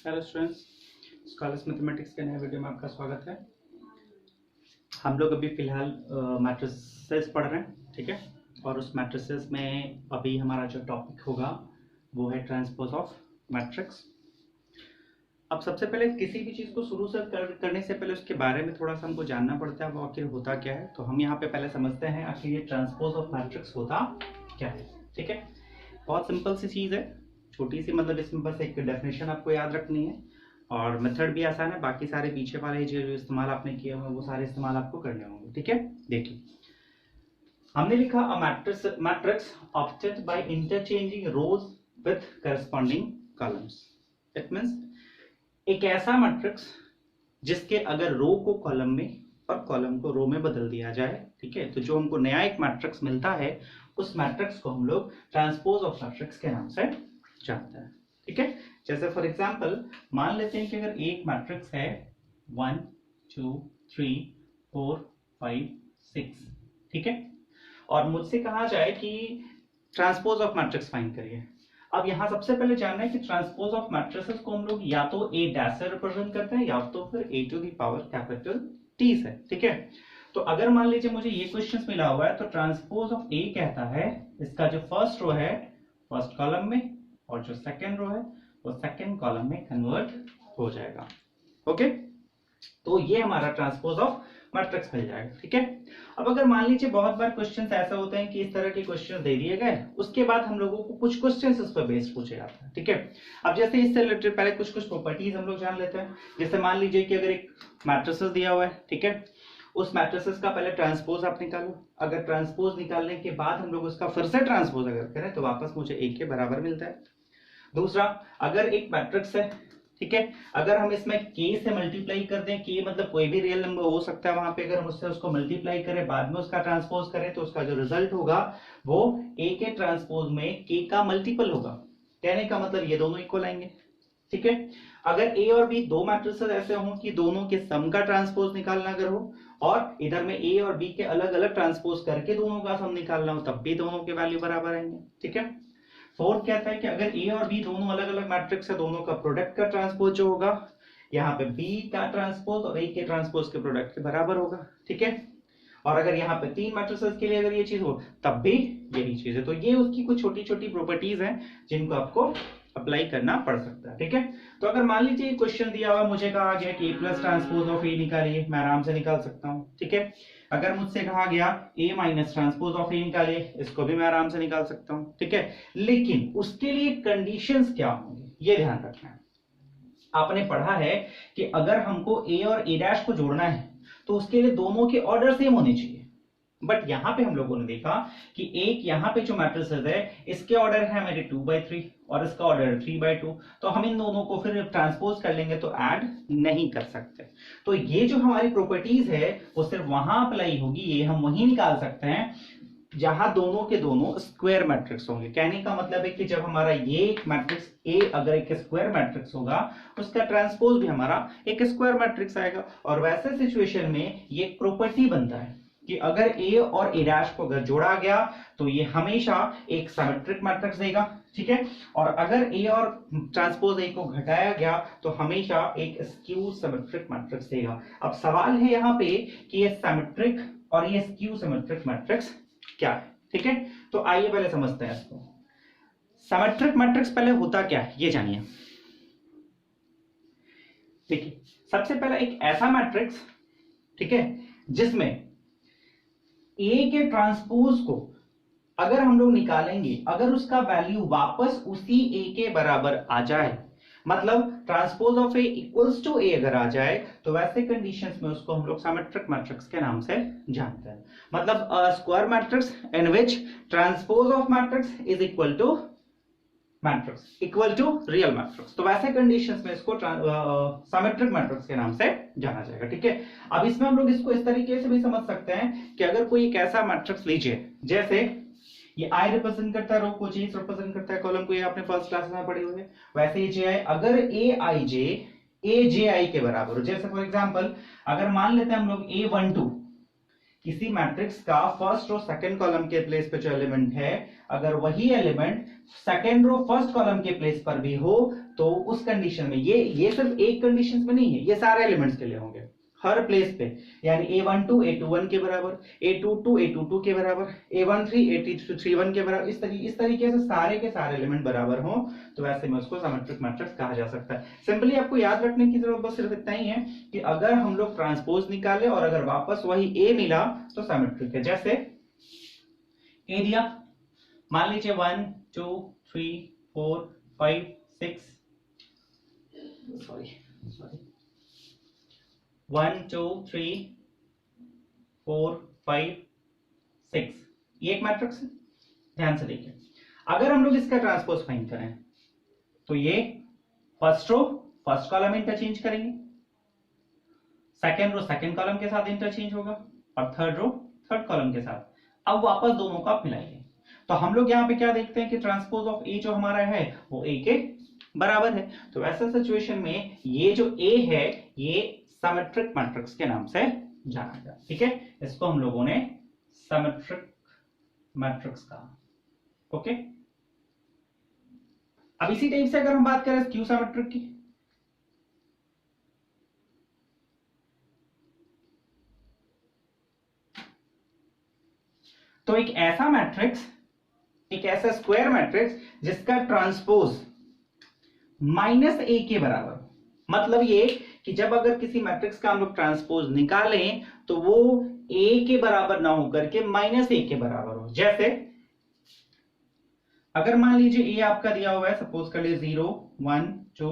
Hello students, scholars mathematics के नए video में आपका स्वागत है। हम लोग अभी फिलहाल मैट्रिसेस पढ़ रहे हैं, ठीक है। और उस मैट्रिसेस में अभी हमारा जो टॉपिक होगा वो है ट्रांसपोज ऑफ मैट्रिक्स। अब सबसे पहले किसी भी चीज़ को शुरू से करने से पहले उसके बारे में थोड़ा सा हमको जानना पड़ता है, वो आखिर होता क्या है। तो हम यहाँ पे पहले समझते हैं आखिर ये ट्रांसपोज ऑफ मैट्रिक्स होता क्या है, ठीक है। बहुत सिंपल सी चीज़ है, छोटी सी, मतलब इसमें बस एक डेफिनेशन आपको याद रखनी है और मेथड भी आसान है। बाकी सारे पीछे वाले जो इस्तेमाल आपने किए होंगे वो सारे इस्तेमाल आपको करने होंगे, ठीक है। देखिए, हमने लिखा a matrix obtained by interchanging rows with corresponding columns. It means एक ऐसा मैट्रिक्स जिसके अगर रो को कॉलम में और कॉलम को रो में बदल दिया जाए, ठीक है, तो जो हमको नया एक मैट्रिक्स मिलता है उस मैट्रिक्स को हम लोग ट्रांसपोज ऑफ मैट्रिक्स के नाम से जानते हैं, ठीक है। जैसे फॉर एग्जांपल मान लेते हैं कि अगर एक मैट्रिक्स है 1 2 3 4 5 6, ठीक है, और मुझसे कहा जाए कि ट्रांसपोज ऑफ मैट्रिक्स फाइंड करिए। अब यहां सबसे पहले जानना है कि ट्रांसपोज ऑफ मैट्रिसेस को हम लोग या तो ए डैश से रिप्रेजेंट करते हैं या तो फिर A to the power capital T से, ठीक है। तो अगर मान लीजिए मुझे ये क्वेश्चन मिला हुआ है तो ट्रांसपोज ऑफ ए कहता है इसका जो फर्स्ट रो है फर्स्ट कॉलम में और जो सेकंड रो है वो सेकंड कॉलम में कन्वर्ट हो जाएगा, ओके। तो ये हमारा ट्रांसपोज ऑफ मैट्रिक्स मिल जाएगा, ठीक है। अब अगर मान लीजिए बहुत बार क्वेश्चंस ऐसा होते हैं कि इस तरह के क्वेश्चंस दे दिए गए, उसके बाद हम लोगों को कुछ क्वेश्चंस इस पर बेस्ड पूछे जाते हैं, ठीक है। अब जैसे इससे रिलेटेड पहले कुछ प्रॉपर्टीज हम लोग जान लेते हैं। जैसे मान लीजिए कि अगर एक मैट्रिसेस दिया हुआ है, ठीक है, उस मैट्रिसेस का पहले ट्रांसपोज आप निकालो। अगर ट्रांसपोज निकालने के बाद हम लोग उसका फिर से ट्रांसपोज अगर करें तो वापस मुझे एक के बराबर मिलता है। दूसरा, अगर एक मैट्रिक्स है, ठीक है, अगर हम इसमें k से मल्टीप्लाई कर दें, k मतलब कोई भी रियल नंबर हो सकता है, वहां पे अगर हम उससे उसको मल्टीप्लाई करें बाद में उसका ट्रांसपोज करें तो उसका जो रिजल्ट होगा वो a के ट्रांसपोज में k का मल्टीपल होगा। कहने का मतलब ये दोनों इक्वल आएंगे, ठीक है। अगर a और b दो मैट्रिसेस ऐसे हों कि दोनों के सम का ट्रांसपोज निकालना अगर हो और इधर में a और b के अलग अलग ट्रांसपोज करके दोनों का सम निकालना हो तब भी दोनों के वैल्यू बराबर आएंगे, ठीक है। फोर्थ कहता है कि अगर ए और बी दोनों अलग अलग मैट्रिक्स है, दोनों का प्रोडक्ट का ट्रांसपोज जो होगा यहाँ पे बी का ट्रांसपोज और ए के ट्रांसपोज के प्रोडक्ट के बराबर होगा, ठीक है। और अगर यहाँ पे तीन मैट्रिसेस के लिए अगर ये चीज हो तब भी यही चीज है। तो ये उसकी कुछ छोटी छोटी प्रॉपर्टीज हैं जिनको आपको अप्लाई करना पड़ सकता है, ठीक है। तो अगर मान लीजिए क्वेश्चन दिया हुआ, मुझे कहा गया कि ए प्लस ट्रांसपोज ऑफ ए निकालिए, मैं आराम से निकाल सकता हूँ, ठीक है। अगर मुझसे कहा गया ए माइनस ट्रांसपोज ऑफ ए निकालिए, इसको भी मैं आराम से निकाल सकता हूँ, ठीक है। लेकिन उसके लिए कंडीशंस क्या होंगे ये ध्यान रखना है। आपने पढ़ा है कि अगर हमको ए और ए डैश को जोड़ना है तो उसके लिए दोनों के ऑर्डर सेम होने चाहिए। बट यहां पे हम लोगों ने देखा कि एक यहां पे जो मैट्रिसेस है इसके ऑर्डर है मेरे 2/3 और इसका ऑर्डर 3/2, तो हम इन दोनों को फिर ट्रांसपोज कर लेंगे तो ऐड नहीं कर सकते। तो ये जो हमारी प्रॉपर्टीज है वो सिर्फ वहां अप्लाई होगी, ये हम वहीं निकाल सकते हैं जहां दोनों के दोनों स्क्वायर मैट्रिक्स होंगे। कहने का मतलब है कि जब हमारा ये एक मैट्रिक्स ए अगर एक स्क्वायर मैट्रिक्स होगा उसका ट्रांसपोज भी हमारा एक स्क्वायर मैट्रिक्स आएगा। और वैसे सिचुएशन में ये प्रॉपर्टी बनता है कि अगर ए और ए डैश को अगर जोड़ा गया तो ये हमेशा एक सिमेट्रिक मैट्रिक्स देगा, ठीक है। और अगर ए और ट्रांसपोज ए को घटाया गया तो हमेशा एक स्क्यू सिमेट्रिक मैट्रिक्स देगा। अब सवाल है यहाँ पे कि ये सिमेट्रिक और ये स्क्यू सिमेट्रिक मैट्रिक्स क्या है, ठीक है। तो आइए पहले समझते हैं इसको। सिमेट्रिक मैट्रिक्स पहले होता क्या है ये जानिए। देखिए, सबसे पहला एक ऐसा मैट्रिक्स, ठीक है, जिसमें ए के ट्रांसपोज को अगर हम लोग निकालेंगे, अगर उसका वैल्यू वापस उसी ए के बराबर आ जाए, मतलब transpose of A equals to A अगर आ जाए, तो वैसे कंडीशंस में उसको हम लोग सिमेट्रिक मैट्रिक्स के नाम से जानते हैं। मतलब square matrix in which transpose of matrix is equal to matrix equal to real matrix, तो वैसे कंडीशंस में इसको सिमेट्रिक मैट्रिक्स के नाम से जाना जाएगा, ठीक है। अब इसमें हम लोग इसको इस तरीके से भी समझ सकते हैं कि अगर कोई एक ऐसा मैट्रिक्स लीजिए, जैसे ये आई रिप्रेजेंट करता है रो को, जे रिप्रेजेंट करता है कॉलम को, ये आपने फर्स्ट क्लास में पढ़े हुए, वैसे ही जे आई अगर ए आई जे ए जे आई के बराबर हो, जैसे फॉर एग्जांपल अगर मान लेते हैं हम लोग A12 किसी मैट्रिक्स का फर्स्ट रो सेकंड कॉलम के प्लेस पे जो एलिमेंट है, अगर वही element second row first column के प्लेस पर भी हो तो उस कंडीशन में, ये सिर्फ एक कंडीशन में नहीं है, ये सारे एलिमेंट्स के लिए होंगे हर प्लेस पे, यानी a12 a21 के बराबर, a22 a22 के बराबर, a13 a31 के बराबर, इस तरीके से सारे के सारे एलिमेंट बराबर हो तो वैसे में उसको सिमेट्रिक मैट्रिक्स कहा जा सकता है। सिंपली आपको याद रखने की जरूरत बस सिर्फ इतना ही है कि अगर हम लोग ट्रांसपोज निकाले और अगर वापस वही a मिला तो सिमेट्रिक है। जैसे a दिया, मान लीजिए 1 2 3 4 5 6 सॉरी 1 2 3 4 5 6, ये एक मैट्रिक्स है। ध्यान से देखिए, अगर हम लोग इसका ट्रांसपोज फाइंड करें तो ये first row first column interchange करेंगे, सेकंड रो सेकंड कॉलम के साथ इंटरचेंज होगा और थर्ड रो थर्ड कॉलम के साथ। अब वापस दोनों को आप मिलाइए तो हम लोग यहाँ पे क्या देखते हैं कि ट्रांसपोज ऑफ ए जो हमारा है वो ए के बराबर है। तो वैसे सिचुएशन में ये जो ए है ये सिमेट्रिक मैट्रिक्स के नाम से जाना गया। ठीक है, इसको हम लोगों ने सिमेट्रिक मैट्रिक्स कहा। ओके, अब इसी टाइप से अगर हम बात करें स्क्यू सिमेट्रिक की, तो एक ऐसा मैट्रिक्स, एक ऐसा स्क्वायर मैट्रिक्स जिसका ट्रांसपोज माइनस ए के बराबर, मतलब ये कि जब अगर किसी मैट्रिक्स का हम लोग ट्रांसपोज निकालें तो वो ए के बराबर ना होकर के माइनस ए के बराबर हो। जैसे अगर मान लीजिए ए आपका दिया हुआ है, सपोज कर लीजिए 0 1 2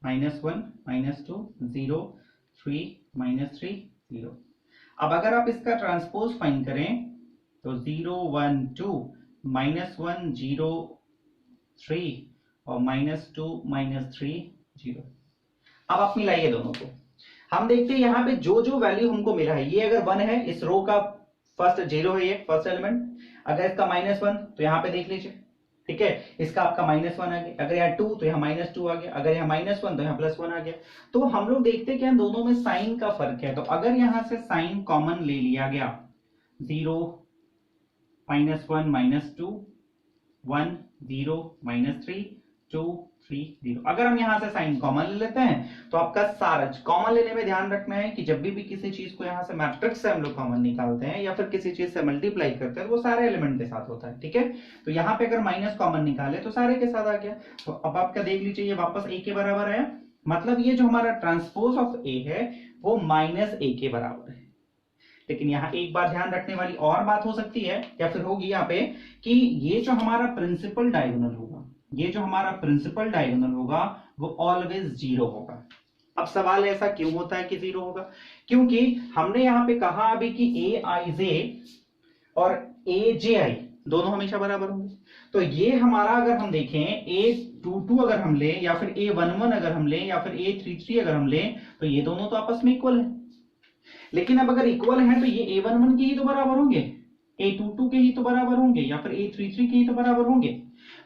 -1 -2 0 3 -3 0। अब अगर आप इसका ट्रांसपोज फाइंड करें तो 0 1 2 -1 0 3 और -2 -3 0। अब आप मिलाइए दोनों को, हम देखते हैं यहाँ पे जो जो वैल्यू हमको मिला है, ये अगर 1 है, इस रो का फर्स्ट 0 है, ये फर्स्ट एलिमेंट, अगर इसका -1 तो यहाँ पे देख लीजिए। ठीक है, इसका आपका -1 आ गया, अगर यहाँ 2 तो यहाँ -2 आ गया, अगर यहाँ -1 तो यहाँ +1 आ गया। तो हम लोग देखते हैं कि यहाँ दोनों में साइन का फर्क है, तो अगर यहाँ से साइन कॉमन ले लिया गया 0 -1 -2 1 0 -3 2 3 0, अगर हम यहां से साइन कॉमन ले लेते हैं तो आपका सारा कॉमन लेने में ध्यान रखना है कि जब भी किसी चीज को यहां से मैट्रिक्स से हम लोग कॉमन निकालते हैं या फिर किसी चीज से मल्टीप्लाई करते हैं तो वो सारे एलिमेंट के साथ होता है। ठीक है, तो यहाँ पे अगर माइनस कॉमन निकाले तो सारे के साथ आ गया। तो अब आपका देख लीजिए ये वापस ए के बराबर है, मतलब ये जो हमारा ट्रांसपोज ऑफ ए है वो -a के बराबर है। लेकिन यहाँ एक बार ध्यान रखने वाली और बात हो सकती है या फिर होगी यहाँ पे कि ये जो हमारा प्रिंसिपल डायगोनल होगा, ये जो हमारा प्रिंसिपल डायगोनल होगा वो ऑलवेज 0 होगा। अब सवाल ऐसा क्यों होता है कि 0 होगा, क्योंकि हमने यहाँ पे कहा अभी कि aij और aj दोनों हमेशा बराबर होंगे। तो ये हमारा अगर हम देखें a22 अगर हम लें या फिर a11 अगर हम लें या फिर a33 अगर हम लें तो ये दोनों तो आपस में इक्वल है। लेकिन अब अगर इक्वल है तो ये a11 के ही तो बराबर होंगे, a22 के ही तो बराबर होंगे या फिर a33 के ही तो बराबर होंगे।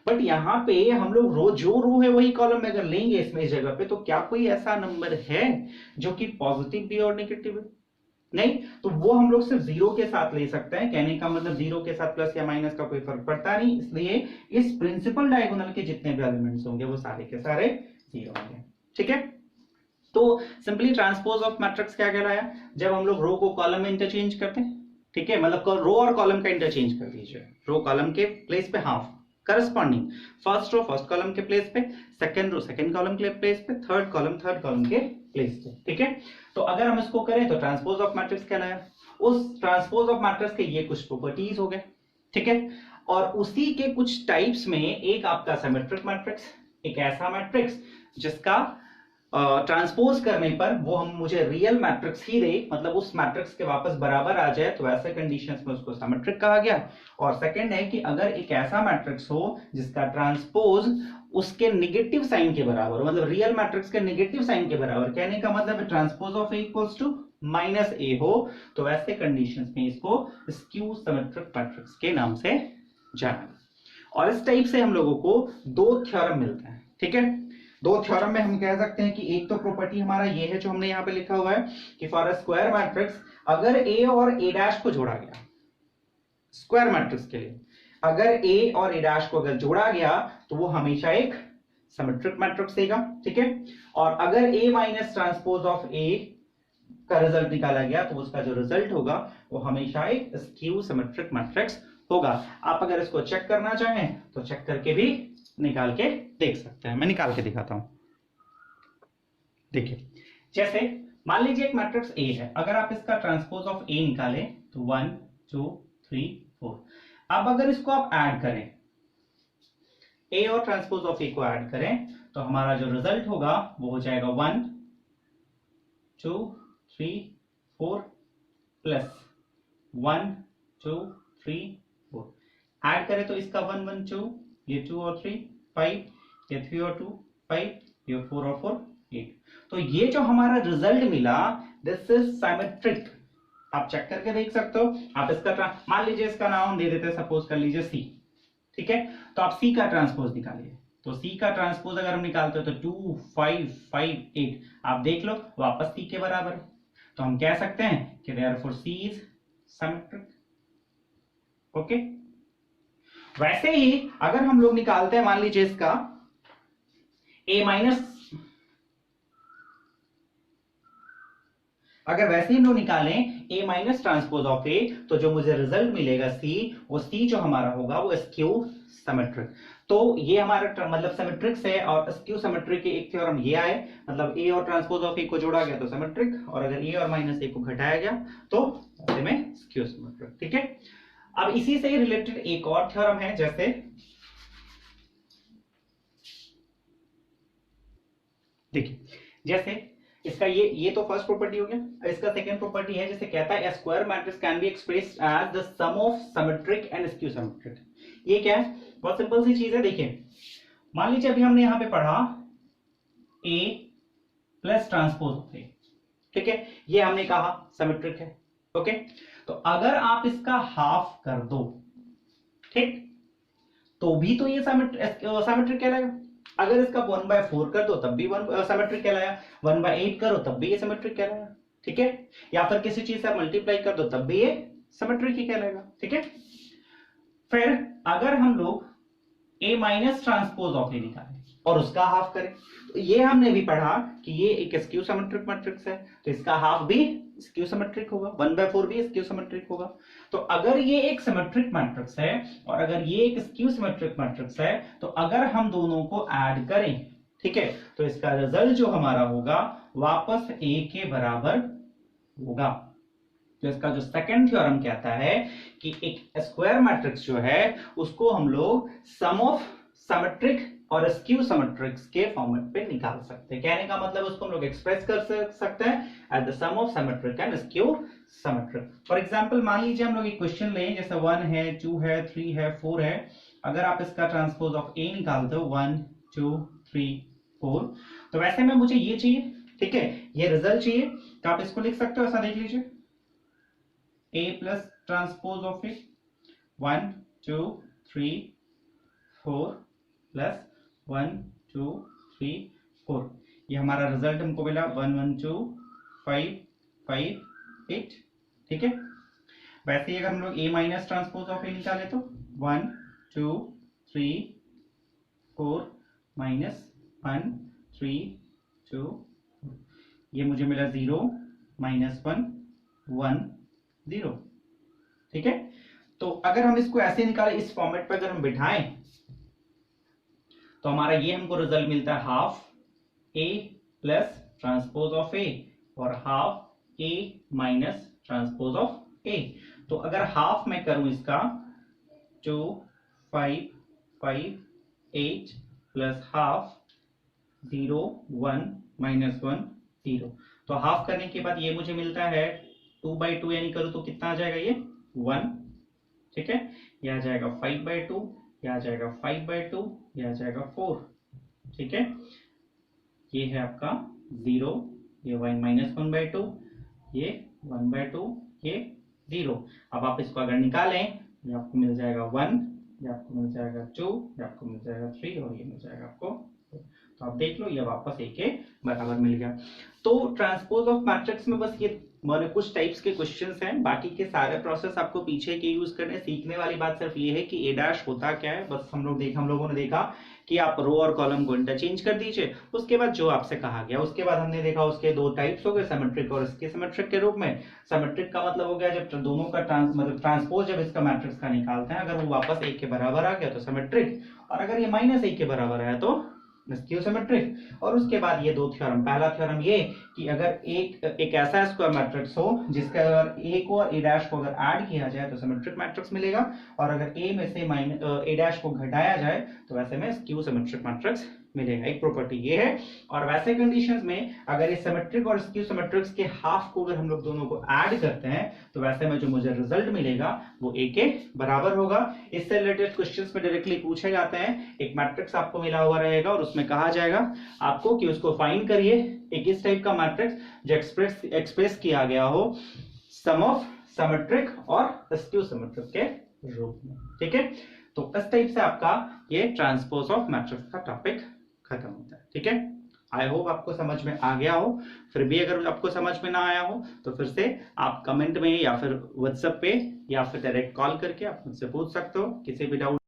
बट यहाँ पे हम लोग जो रो है वही कॉलम में अगर लेंगे इसमें इस जगह पे, तो क्या कोई ऐसा नंबर है जो कि पॉजिटिव भी और नेगेटिव है? नहीं, तो वो हम लोग सिर्फ 0 के साथ ले सकते हैं। कहने का मतलब 0 के साथ प्लस या माइनस का कोई फर्क पड़ता नहीं, इसलिए इस प्रिंसिपल डायगोनल के जितने भी एलिमेंट्स होंगे वो सारे के सारे 0 होंगे। ठीक है, तो सिंपली ट्रांसपोज ऑफ मैट्रिक्स क्या कहलाया, जब हम लोग रो को कॉलम में इंटरचेंज करते हैं। ठीक है, मतलब रो और कॉलम का इंटरचेंज कर दीजिए, रो कॉलम के प्लेस पे half corresponding, first row first column के प्लेस पे, सेकंड रो सेकंड कॉलम के प्लेस पे, थर्ड कॉलम के प्लेस पे। ठीक है, तो अगर हम इसको करें तो ट्रांसपोज ऑफ मैट्रिक्स कहलाया। उस ट्रांसपोज ऑफ मैट्रिक्स के ये कुछ प्रॉपर्टीज हो गए। ठीक है, और उसी के कुछ टाइप्स में एक आपका सिमेट्रिक मैट्रिक्स, एक ऐसा मैट्रिक्स जिसका ट्रांसपोज करने पर वो हम मुझे रियल मैट्रिक्स ही दे, मतलब उस मैट्रिक्स के वापस बराबर आ जाए, तो ऐसे कंडीशंस में उसको सिमेट्रिक कहा गया। और सेकंड है कि अगर एक ऐसा मैट्रिक्स हो जिसका ट्रांसपोज उसके नेगेटिव साइन के बराबर, मतलब रियल मैट्रिक्स के नेगेटिव साइन के बराबर, कहने का मतलब transpose of A equals to -a हो, तो वैसे कंडीशंस में इसको स्क्यू सिमेट्रिक मैट्रिक्स के नाम से जाना। और इस टाइप से हम लोगों को 2 थ्योरम मिलते हैं। ठीक है, दो थ्योरम में हम कह सकते हैं कि एक तो प्रॉपर्टी हमारा ये है जो हमने यहाँ पे लिखा हुआ है कि फॉर अ स्क्वायर मैट्रिक्स अगर ए और ए डैश को जोड़ा गया, स्क्वायर मैट्रिक्स के लिए अगर ए और ए डैश को अगर जोड़ा गया तो वो हमेशा एक सिमेट्रिक मैट्रिक्स देगा, ठीक है। और अगर ए माइनस ट्रांसपोज ऑफ ए का रिजल्ट निकाला गया तो उसका जो रिजल्ट होगा वो हमेशा एक स्क्यू सिमेट्रिक मैट्रिक्स होगा। आप अगर इसको चेक करना चाहें तो चेक करके भी निकाल के देख सकते हैं। मैं निकाल के दिखाता हूं। देखिए, जैसे मान लीजिए एक मैट्रिक्स ए है, अगर आप इसका ट्रांसपोज ऑफ ए निकालें तो 1 2 3 4। अब अगर इसको आप ऐड करें, ए और ट्रांसपोज ऑफ ए को ऐड करें तो हमारा जो रिजल्ट होगा वो हो जाएगा 1 2 3 4 प्लस 1 2 3 4। ऐड करें तो इसका 1 1 2, ये 2 और 3 5, ये 3 और 2 5, ये 4 और 4 8। तो ये जो हमारा रिजल्ट मिला दिस इज सिमेट्रिक। आप चेक करके देख सकते हो। आप इसका मान लीजिए इसका नाम दे देते हैं, सपोज कर लीजिए सी, ठीक है। तो आप सी का ट्रांसपोज निकालिए। तो सी का ट्रांसपोज अगर हम निकालते हो तो 2 5 5 8, आप देख लो वापस सी के बराबर है। तो हम कह सकते हैं कि therefore C is symmetric. Okay, वैसे ही अगर हम लोग निकालते हैं, मान लीजिए इसका ए माइनस, अगर वैसे ही हम लोग निकालें ए माइनस ट्रांसपोज ऑफ ए तो जो मुझे रिजल्ट मिलेगा सी, वो सी जो हमारा होगा वो स्क्यू सिमेट्रिक। तो ये हमारा मतलब सिमेट्रिक्स है। और स्क्यू सिमेट्रिक के एक थ्योरम ये आए, मतलब ए और ट्रांसपोज ऑफ ए को जोड़ा गया तो सिमेट्रिक, और अगर ए और माइनस ए को घटाया गया तो ऐसे में स्क्यू सिमेट्रिक, ठीक है। अब इसी से रिलेटेड एक और थ्योरम है, जैसे देखिए, जैसे इसका ये तो फर्स्ट प्रॉपर्टी हो गया। इसका सेकंड प्रॉपर्टी है, जैसे कहता है square matrix can be expressed as the sum of symmetric and skew symmetric. ये क्या है? बहुत सिंपल सी चीज है। देखिए, मान लीजिए अभी हमने यहां पे पढ़ा ए प्लस ट्रांसपोज ऑफ ए, ठीक है, ये हमने कहा सिमेट्रिक है। ओके, तो अगर आप इसका हाफ कर दो, ठीक, तो भी तो ये सिमेट्रिक कहलाएगा। अगर इसका 1/4 कर दो तब भी सिमेट्रिक कहलाया, 1/8 करो तब भी ये सिमेट्रिक कहलाया, ठीक है। या फिर किसी चीज से मल्टीप्लाई कर दो तब भी ये सिमेट्रिक ही कहलाएगा, ठीक है। फिर अगर हम लोग ए माइनस ट्रांसपोज ऑफ ए निकालें और उसका हाफ करें, तो ये हमने भी पढ़ा कि ये एक स्क्यू सिमेट्रिक मैट्रिक्स है, तो इसका हाफ भी स्क्यू सिमेट्रिक होगा, 1/4 भी स्क्यू सिमेट्रिक होगा। तो अगर ये एक सिमेट्रिक मैट्रिक्स है और अगर ये एक स्क्यू सिमेट्रिक मैट्रिक्स है, तो अगर हम दोनों को ऐड करें, ठीक है, तो इसका रिजल्ट जो हमारा होगा वापस ए के बराबर होगा। तो इसका जो सेकंड थ्योरम कहता है कि एक स्क्वायर मैट्रिक्स जो है उसको हम लोग सम ऑफ सिमेट्रिक और स्क्यू सिमेट्रिक्स के फॉर्मेट पे निकाल सकते हैं। कहने का मतलब उसको हम लोग एक्सप्रेस कर सकते हैं at the sum of symmetric and skew symmetric. For example, मान लीजिए हम लोग एक क्वेश्चन लें, जैसे 1 है 2 है 3 है 4 है। अगर आप इसका ट्रांसपोज ऑफ ए निकालते हो 1 2 3 4, तो वैसे में मुझे ये चाहिए, ठीक है, ये रिजल्ट चाहिए, तो आप इसको लिख सकते हो ऐसा, देख लीजिए, a plus transpose of it 1 2 3 4 plus 1 2 3 4। ये हमारा रिजल्ट हमको मिला 1 1 2 5 5 8, ठीक है। वैसे ही अगर हम लोग a माइनस ट्रांसपोज ऑफ ए निकाले तो 1 2 3 4 माइनस 1 3 2, ये मुझे मिला 0 माइनस 1 1 0, ठीक है। तो अगर हम इसको ऐसे निकालें, इस फॉर्मेट पे अगर हम बिठाएं, तो हमारा ये हमको रिजल्ट मिलता है half A plus transpose of A और half A minus transpose of A. तो अगर हाफ मैं करूं इसका 2 5 5 8 प्लस हाफ 0 1 माइनस 1 0, तो हाफ करने के बाद ये मुझे मिलता है 2/2, यानी करूं तो कितना आ जाएगा ये 1, ठीक है। यह आ जाएगा 5/2, यह आ जाएगा 5/2, यह आ जाएगा 4, ठीक है। ये है आपका 0, ये माइनस 1/2, ये 1/2, ये 0। अब आप इसको अगर निकालें, ये आपको मिल जाएगा 1, ये आपको मिल जाएगा 2, ये आपको मिल जाएगा 3 और ये मिल जाएगा आपको 4। तो आप देख लो ये वापस ए के बराबर मिल गया। तो ट्रांसपोज ऑफ मैट्रिक्स में बस ये मैंने कुछ टाइप्स के क्वेश्चंस हैं, बाकी के सारे प्रोसेस आपको पीछे के यूज करने। सीखने वाली बात सिर्फ ये है कि ए डैश होता क्या है, बस हम लोगों ने देखा कि आप रो और कॉलम को इंटरचेंज कर दीजिए। उसके बाद जो आपसे कहा गया, उसके बाद हमने देखा उसके दो टाइप्स हो गए, सिमेट्रिक और इसके सिमेट्रिक के रूप में। सिमेट्रिक का मतलब हो गया जब दोनों का ट्रांसपोज जब इसका मैट्रिक्स का निकालते हैं, अगर वो वापस एक के बराबर आ गया तो सिमेट्रिक, और अगर ये माइनस एक के बराबर आया तो स्क्यू सिमेट्रिक। और उसके बाद ये दो थ्योरम, पहला थ्योरम ये कि अगर एक ऐसा स्क्वायर मैट्रिक्स हो जिसका अगर ए को और ए डैश को अगर ऐड किया जाए तो सिमेट्रिक मैट्रिक्स मिलेगा, और अगर ए में से ए डैश को घटाया जाए तो वैसे में स्क्यू सिमेट्रिक मैट्रिक्स मिलेगा। एक प्रॉपर्टी ये है। और वैसे कंडीशंस में अगर ये सिमेट्रिक और स्क्यू सिमेट्रिक्स के हाफ को अगर हम लोग दोनों को ऐड करते हैं तो वैसे में जो मुझे रिजल्ट मिलेगा वो ए के बराबर होगा। इससे रिलेटेड क्वेश्चंस में डायरेक्टली पूछे जाते हैं। एक मैट्रिक्स आपको मिला हुआ रहेगा और उसमें कहा जाएगा आपको कि उसको फाइंड करिए एक इस टाइप का मैट्रिक्स जो एक्सप्रेस किया गया हो सम ऑफ सिमेट्रिक और स्क्यू सिमेट्रिक के रूप में। ठीक है, तो इस टाइप से आपका ये ट्रांसपोज ऑफ मैट्रिक्स का टॉपिक खत्म होता है। ठीक है, आई होप आपको समझ में आ गया हो। फिर भी अगर आपको समझ में ना आया हो तो फिर से आप कमेंट में या फिर व्हाट्सएप पे या फिर डायरेक्ट कॉल करके आप मुझसे पूछ सकते हो किसी भी डाउट